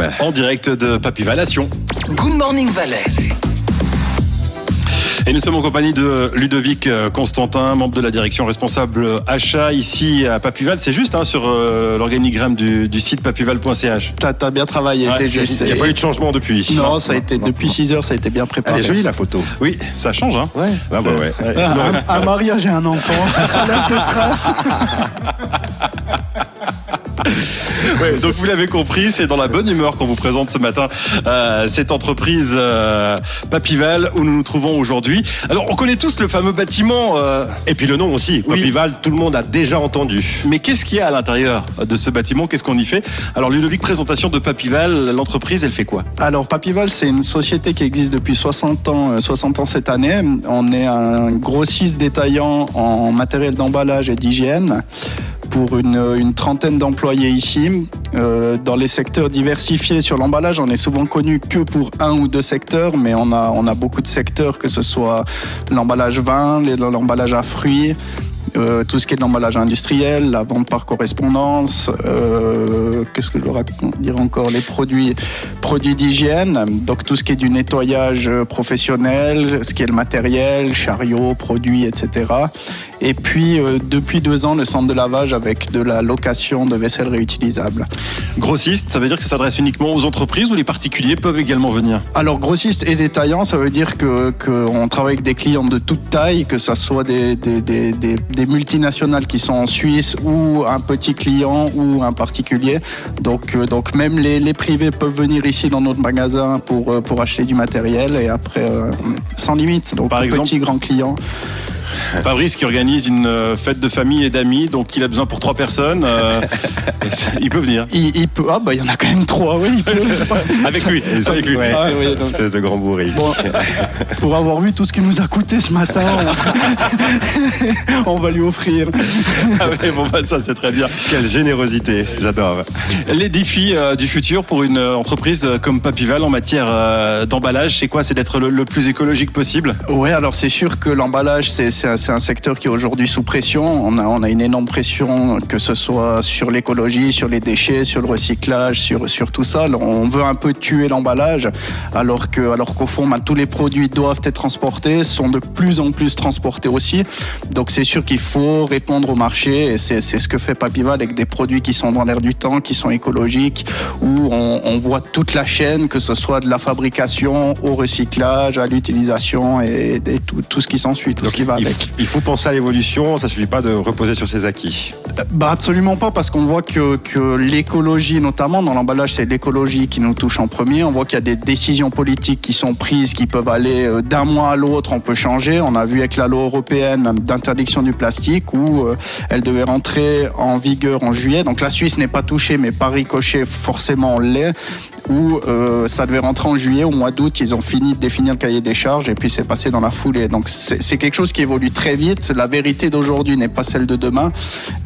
FM. En direct de Papy Val à Sion. Good Morning Valais. Et nous sommes en compagnie de Ludovic Constantin, membre de la direction responsable achat ici à Papy Val. C'est juste sur l'organigramme du site papyval.ch. T'as bien travaillé, c'est juste. Il n'y a pas eu de changement depuis. Non, ça a été depuis 6 heures, ça a été bien préparé. Elle est jolie la photo. Oui, ça change. Hein. Ouais. Ah bah ouais. Un mariage et un enfant, ça laisse des traces. Ouais, donc vous l'avez compris, c'est dans la bonne humeur qu'on vous présente ce matin cette entreprise Papy Val où nous nous trouvons aujourd'hui. Alors on connaît tous le fameux bâtiment. Et puis le nom aussi, Oui. Papy Val, tout le monde a déjà entendu. Mais qu'est-ce qu'il y a à l'intérieur de ce bâtiment? Qu'est-ce qu'on y fait? Alors Ludovic, présentation de Papy Val, l'entreprise elle fait quoi? Alors Papy Val, c'est une société qui existe depuis 60 ans cette année. On est un grossiste détaillant en matériel d'emballage et d'hygiène pour une trentaine d'employés ici. Dans les secteurs diversifiés sur l'emballage, on est souvent connu que pour un ou deux secteurs, mais on a beaucoup de secteurs, que ce soit l'emballage vin, l'emballage à fruits, tout ce qui est de l'emballage industriel, la vente par correspondance, qu'est-ce que je dois dire encore, les produits d'hygiène, donc tout ce qui est du nettoyage professionnel, ce qui est le matériel, chariot, produits, etc. Et puis depuis 2 ans, le centre de lavage avec de la location de vaisselle réutilisable. Grossiste, ça veut dire que ça s'adresse uniquement aux entreprises ou les particuliers peuvent également venir? Alors grossiste et détaillant, ça veut dire qu'on travaille avec des clients de toute taille, que ce soit des multinationales qui sont en Suisse ou un petit client ou un particulier. Donc même les privés peuvent venir ici dans notre magasin pour acheter du matériel et après sans limite. Donc par exemple, petit, grand client. Fabrice qui organise une fête de famille et d'amis, donc il a besoin pour 3 personnes. Il peut venir. Il peut. Ah bah il y en a quand même 3, oui. Il peut. Avec lui. Avec lui. Ouais. Ah, oui, donc, Espèce de grand bourri. bon, pour avoir vu tout ce qu'il nous a coûté ce matin, on va lui offrir. Ah ouais, bon bah ça c'est très bien. Quelle générosité, j'adore. Les défis du futur pour une entreprise comme Papy Val en matière d'emballage, c'est quoi? C'est d'être le plus écologique possible? Oui, alors c'est sûr que l'emballage, c'est un secteur qui est aujourd'hui sous pression. On a une énorme pression, que ce soit sur l'écologie, sur les déchets, sur le recyclage, sur tout ça. Alors, on veut un peu tuer l'emballage, alors qu'au fond, tous les produits doivent être transportés, sont de plus en plus transportés aussi. Donc c'est sûr qu'il faut répondre au marché, et c'est ce que fait Papy Val avec des produits qui sont dans l'air du temps, qui sont écologiques, où on voit toute la chaîne, que ce soit de la fabrication au recyclage, à l'utilisation et tout ce qui s'ensuit, tout ce qui va avec. Il faut penser à l'évolution, ça ne suffit pas de reposer sur ses acquis. Absolument pas, parce qu'on voit que l'écologie, notamment dans l'emballage, c'est l'écologie qui nous touche en premier. On voit qu'il y a des décisions politiques qui sont prises, qui peuvent aller d'un mois à l'autre, on peut changer. On a vu avec la loi européenne d'interdiction du plastique où elle devait rentrer en vigueur en juillet. Donc la Suisse n'est pas touchée, mais par ricochet, forcément on l'est. Où ça devait rentrer en juillet, au mois d'août, ils ont fini de définir le cahier des charges et puis c'est passé dans la foulée. Donc c'est quelque chose qui évolue très vite. La vérité d'aujourd'hui n'est pas celle de demain.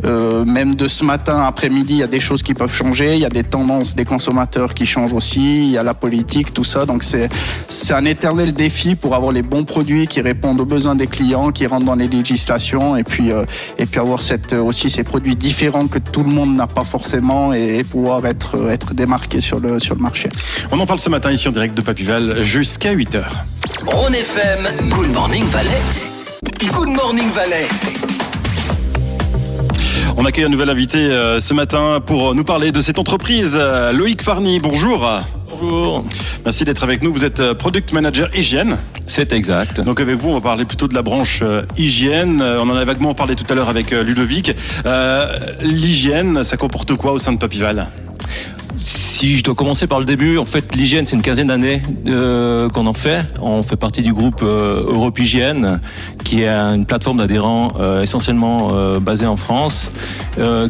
Même de ce matin, après-midi, il y a des choses qui peuvent changer. Il y a des tendances des consommateurs qui changent aussi. Il y a la politique, tout ça. Donc c'est un éternel défi pour avoir les bons produits qui répondent aux besoins des clients, qui rentrent dans les législations et puis avoir aussi ces produits différents que tout le monde n'a pas forcément et pouvoir être démarqué sur le marché. On en parle ce matin ici en direct de Papy Val jusqu'à 8h. Rhône FM, Good Morning Valais. Good Morning Valais. On accueille un nouvel invité ce matin pour nous parler de cette entreprise. Loïc Farny, bonjour. Bonjour. Merci d'être avec nous. Vous êtes Product Manager Hygiène. C'est exact. Donc avec vous, on va parler plutôt de la branche hygiène. On en a vaguement parlé tout à l'heure avec Ludovic. L'hygiène, ça comporte quoi au sein de Papy Val ? Si je dois commencer par le début, en fait, l'hygiène, c'est une quinzaine d'années qu'on en fait. On fait partie du groupe Europe Hygiène, qui est une plateforme d'adhérents essentiellement basée en France,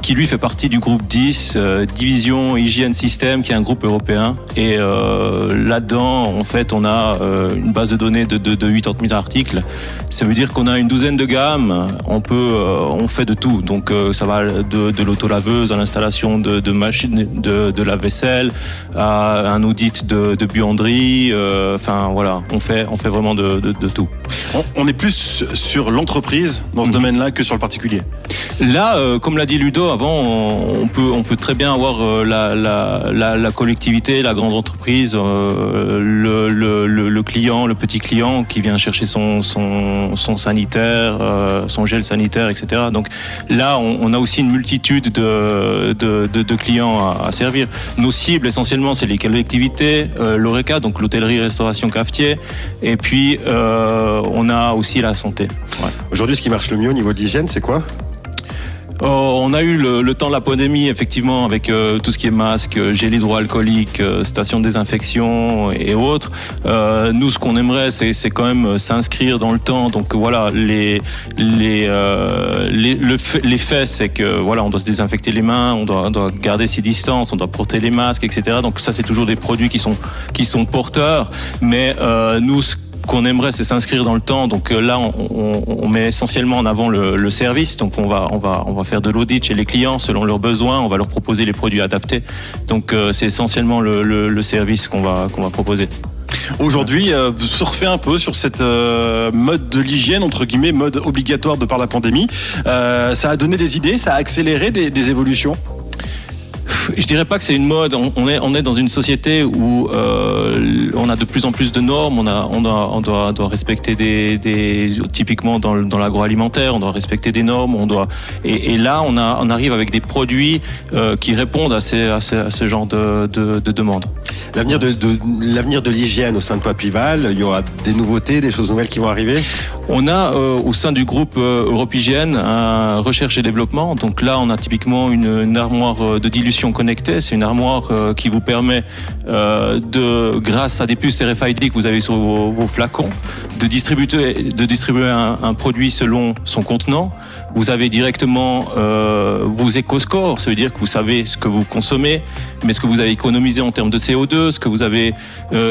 qui lui fait partie du groupe 10, Division Hygiène Système, qui est un groupe européen. Et là-dedans, en fait, on a une base de données de 80 000 articles. Ça veut dire qu'on a une douzaine de gammes. On fait de tout. Donc, ça va de l'autolaveuse à l'installation de machines, de lavage lave-vaisselle, à un audit de buanderie. Enfin voilà, on fait vraiment de tout. On est plus sur l'entreprise dans ce domaine-là que sur le particulier. Là, comme l'a dit Ludo avant, on peut très bien avoir la collectivité, la grande entreprise, le client, le petit client qui vient chercher son sanitaire, son gel sanitaire, etc. Donc là, on a aussi une multitude de clients à servir. Nos cibles, essentiellement, c'est les collectivités, l'Horeca, donc l'hôtellerie, restauration, cafetier, et puis on a aussi la santé. Ouais. Aujourd'hui, ce qui marche le mieux au niveau de l'hygiène, c'est quoi ? On a eu le temps de la pandémie, effectivement, avec tout ce qui est masque, gel hydroalcoolique, station de désinfection et autres. Nous, ce qu'on aimerait, c'est quand même s'inscrire dans le temps. Donc voilà, les faits, c'est que voilà, on doit se désinfecter les mains, on doit garder ses distances, on doit porter les masques, etc. Donc ça, c'est toujours des produits qui sont porteurs. Mais nous, ce qu'on aimerait, c'est s'inscrire dans le temps. Donc là, on met essentiellement en avant le service. Donc on va faire de l'audit chez les clients selon leurs besoins. On va leur proposer les produits adaptés. Donc c'est essentiellement le service qu'on va proposer. Aujourd'hui, vous surfez un peu sur cette mode de l'hygiène, entre guillemets, mode obligatoire de par la pandémie. Ça a donné des idées, ça a accéléré des évolutions. Je dirais pas que c'est une mode. On est dans une société où on a de plus en plus de normes. On doit respecter typiquement dans l'agroalimentaire, on doit respecter des normes. Et là on arrive avec des produits qui répondent à ce genre de demandes. L'avenir de l'hygiène au sein de Papyval, il y aura des nouveautés, des choses nouvelles qui vont arriver. On a au sein du groupe Europe Hygiène un recherche et développement. Donc là, on a typiquement une armoire de dilution connectée. C'est une armoire qui vous permet grâce à des puces RFID que vous avez sur vos flacons, de distribuer un produit selon son contenant. Vous avez directement vos éco-scores, ça veut dire que vous savez ce que vous consommez, mais ce que vous avez économisé en termes de CO2, ce que vous avez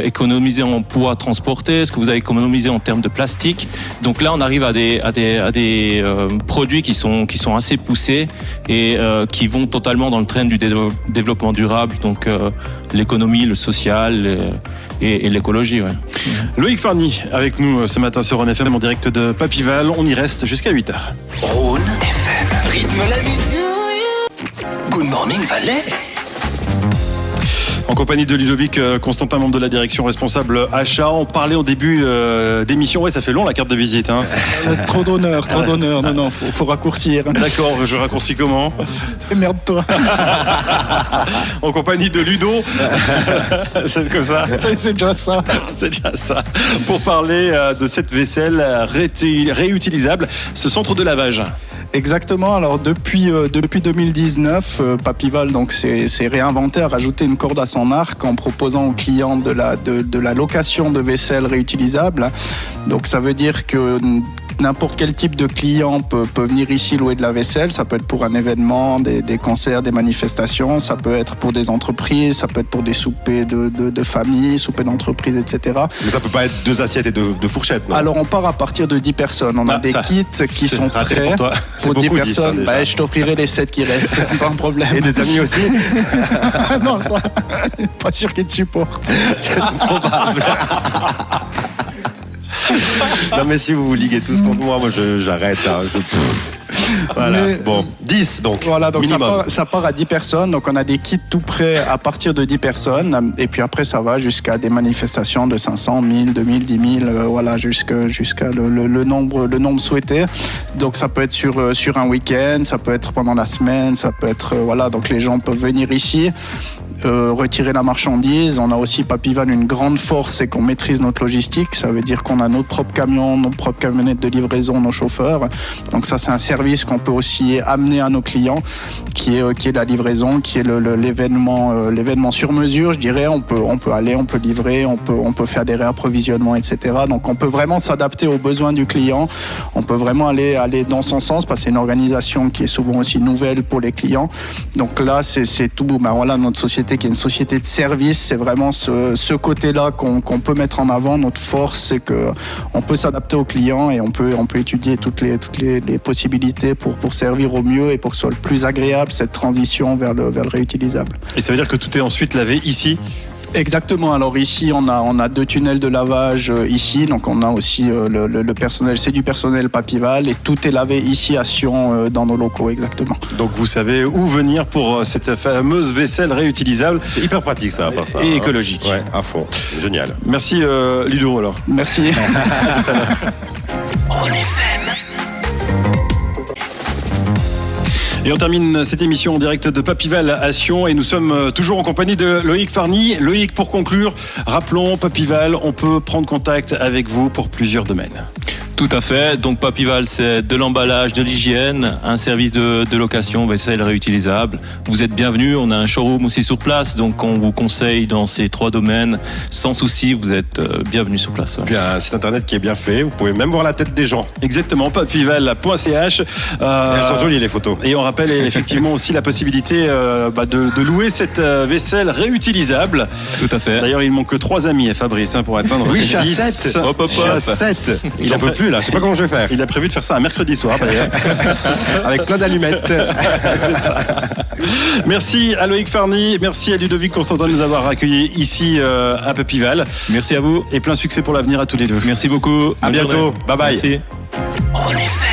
économisé en poids transporté, ce que vous avez économisé en termes de plastique. Donc là, on arrive à des produits qui sont assez poussés et qui vont totalement dans le trend du développement durable, donc l'économie, le social et l'écologie. Ouais. Loïc Farny avec nous ce matin sur Rhône FM en direct de Papyval. On y reste jusqu'à 8h. Rhône FM, rythme la vie. Good Morning Valais. En compagnie de Ludovic Constantin, membre de la direction responsable achat. On parlait au début d'émission. Ouais, ça fait long la carte de visite. Hein. C'est trop d'honneur. Non, faut raccourcir. D'accord, je raccourcis comment ? Merde-toi. En compagnie de Ludo. C'est comme ça. C'est déjà ça. C'est déjà ça. Pour parler de cette vaisselle réutilisable, ce centre de lavage. Exactement. Alors depuis 2019, Papyval donc s'est réinventé, a rajouté une corde à son arc en proposant aux clients de la location de vaisselle réutilisable. Donc ça veut dire que n'importe quel type de client peut venir ici louer de la vaisselle. Ça peut être pour un événement, des concerts, des manifestations. Ça peut être pour des entreprises. Ça peut être pour des soupers de famille, soupers d'entreprise, etc. Mais ça peut pas être 2 assiettes et 2 fourchettes, non ? Alors on part à partir de 10 personnes. On a des kits qui sont prêts pour toi. pour 10 beaucoup, personnes. ça, je t'offrirai les 7 qui restent. Pas un problème. Et des amis aussi ? Non, ça, pas sûr qu'ils te supportent. C'est probable. Non mais si vous vous liguez tous contre moi j'arrête. Hein. Voilà, mais, bon, 10 donc, voilà, donc minimum. Ça part à 10 personnes, donc on a des kits tout prêts à partir de 10 personnes, et puis après ça va jusqu'à des manifestations de 500, 1000, 2000, 10 000, voilà, jusqu'à le nombre souhaité. Donc ça peut être sur un week-end, ça peut être pendant la semaine, ça peut être, voilà, donc les gens peuvent venir ici, retirer la marchandise. On a aussi Papyval une grande force, c'est qu'on maîtrise notre logistique. Ça veut dire qu'on a notre propre camion, nos propres camionnettes de livraison, nos chauffeurs. Donc ça, c'est un service qu'on peut aussi amener à nos clients, qui est la livraison, qui est l'événement sur mesure, je dirais. On peut aller, on peut livrer, on peut faire des réapprovisionnements, etc. Donc on peut vraiment s'adapter aux besoins du client. On peut vraiment aller dans son sens, parce que c'est une organisation qui est souvent aussi nouvelle pour les clients. Donc là, c'est tout. Ben voilà, notre société société qui est une société de service. C'est vraiment ce côté-là qu'on peut mettre en avant. Notre force, c'est qu'on peut s'adapter aux clients et on peut étudier toutes les possibilités pour servir au mieux et pour que ce soit le plus agréable cette transition vers le réutilisable. Et ça veut dire que tout est ensuite lavé ici ? Exactement. Alors ici, on a 2 tunnels de lavage ici. Donc on a aussi le personnel, c'est du personnel Papyval et tout est lavé ici à Sion dans nos locaux, exactement. Donc vous savez où venir pour cette fameuse vaisselle réutilisable. C'est hyper pratique ça, à part ça. Et écologique. Ouais, à fond. Génial. Merci Ludo alors. Merci. Rhône FM. Et on termine cette émission en direct de Papyval à Sion et nous sommes toujours en compagnie de Loïc Farny. Loïc, pour conclure, rappelons Papyval, on peut prendre contact avec vous pour plusieurs domaines. Tout à fait. Donc Papyval, c'est de l'emballage, de l'hygiène, un service de location, vaisselle réutilisable. Vous êtes bienvenus. On a un showroom aussi sur place, donc on vous conseille dans ces 3 domaines. Sans souci, vous êtes bienvenus sur place. Puis un site internet qui est bien fait. Vous pouvez même voir la tête des gens. Exactement, papyval.ch. Elles sont jolies les photos. Et on rappelle effectivement aussi la possibilité de louer cette vaisselle réutilisable. Tout à fait. D'ailleurs, il manque que 3 amis, Fabrice, pour atteindre Oui, je suis à 10. 7. Hop, hop, Je suis à hop. 7. Il J'en a peux pré- plus là. Je sais pas comment je vais faire. Il a prévu de faire ça un mercredi soir, d'ailleurs. Avec plein d'allumettes. Merci à Loïc Farny, merci à Ludovic Constantin de nous avoir accueillis ici à Papyval. Merci à vous. Et plein succès pour l'avenir à tous les deux. Merci beaucoup. À Bonne bientôt. journée. Bye bye. Merci. Rhône FM.